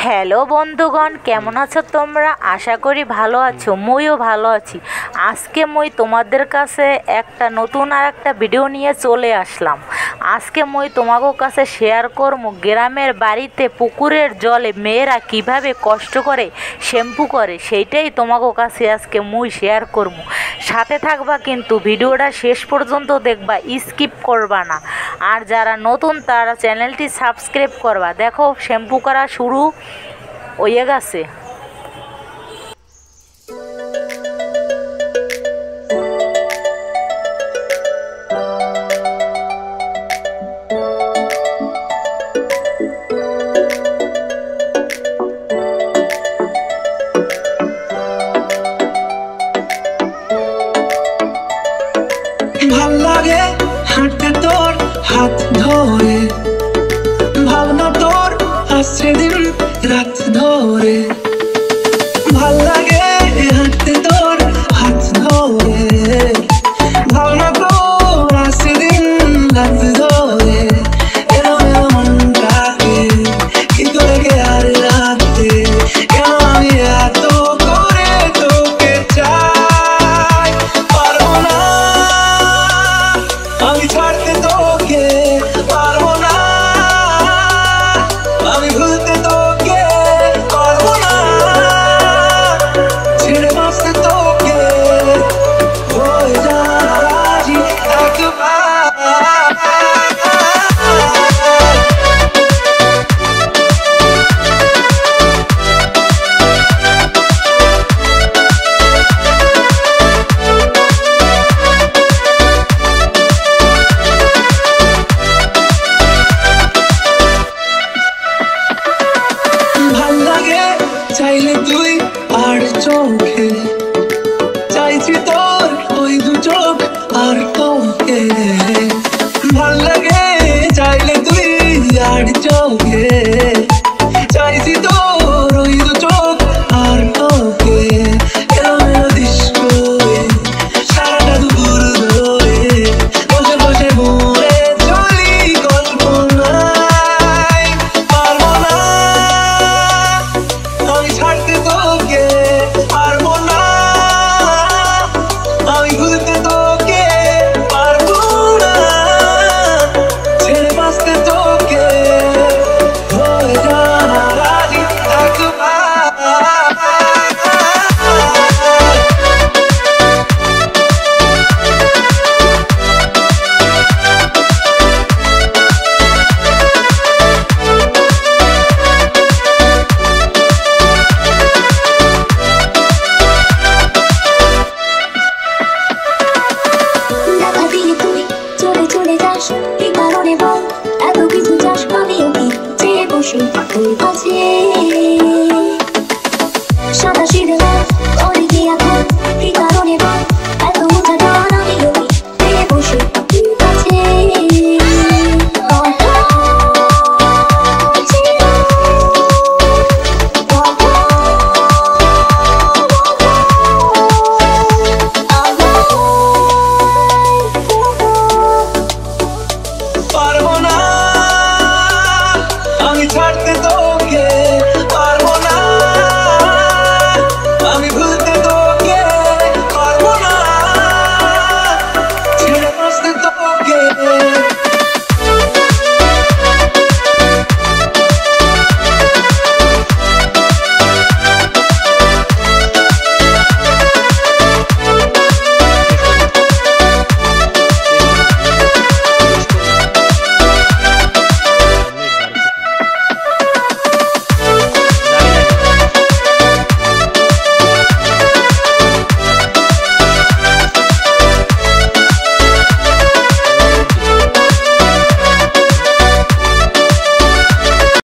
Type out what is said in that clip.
Hello বন্ধুগণ, কেমন আছো তোমরা? আশা করি ভালো আছো। মুইও ভালো আছি। আজকে মুই তোমাদের কাছে একটা নতুন আর একটা ভিডিও নিয়ে চলে আসলাম। আজকে মুই তোমাদের কাছে শেয়ার করবো গ্রামের বাড়িতে পুকুরের জলে মেয়েরা কিভাবে কষ্ট করে শ্যাম্পু করে, সেইটাই তোমাদের কাছে আজকে মুই শেয়ার করবো। সাথে থাকবা কিন্তু, ভিডিওটা শেষ পর্যন্ত দেখবা, স্কিপ করবা না। আর যারা নতুন তারা চ্যানেলটি সাবস্ক্রাইব করবা। দেখো শ্যাম্পু করা শুরু হয়ে গেছে। ভাল লাগে হাঁটতে তোর হাত ধরে, ভাবনা তোর আসছে দিন রাত ধরে। ভাল লাগে হাঁটতে তোর হাত ধরে, ভাবনা তোর আসছে দিন রাত ধরে। এলো এলো মনটাকে কি করে গে আর রাতে, কেন আমি এত করে তোকে চাই। পারবো না আমি ছাড়তে তোকে, পারবো না আমি ভুলতে তোকে, পারবো না ছেড়ে বাঁচতে তোকে। হয়ে যা রাজি একবার। ভাল লাগে চাইলে তুই আর চোখে, চাইছি তোর ওই দু চোখ আর তোকে। ভাল লাগে চাইলে তুই আর চোখে, চাইছি তোর ওই দু চোখ আর তোকে। এলো এলো ডিস্কো সারাটা দুপুর ধরে, বসে বসে ঘুরে চলি কল্পনায়। পারবো না আমি ছাড়তে তোকে, পারবো না আমি ভুলতে তোকে, পারবো না ছেড়ে বাঁচতে তোকে। হয়ে যা রাজি একবার। দেখা দিয়ে তুই চলে চলে যাস, কি কারণে বল এত কিছু চাস? আমিও কি চেয়ে বসে তোর কাছে সাদা সিঁড়ে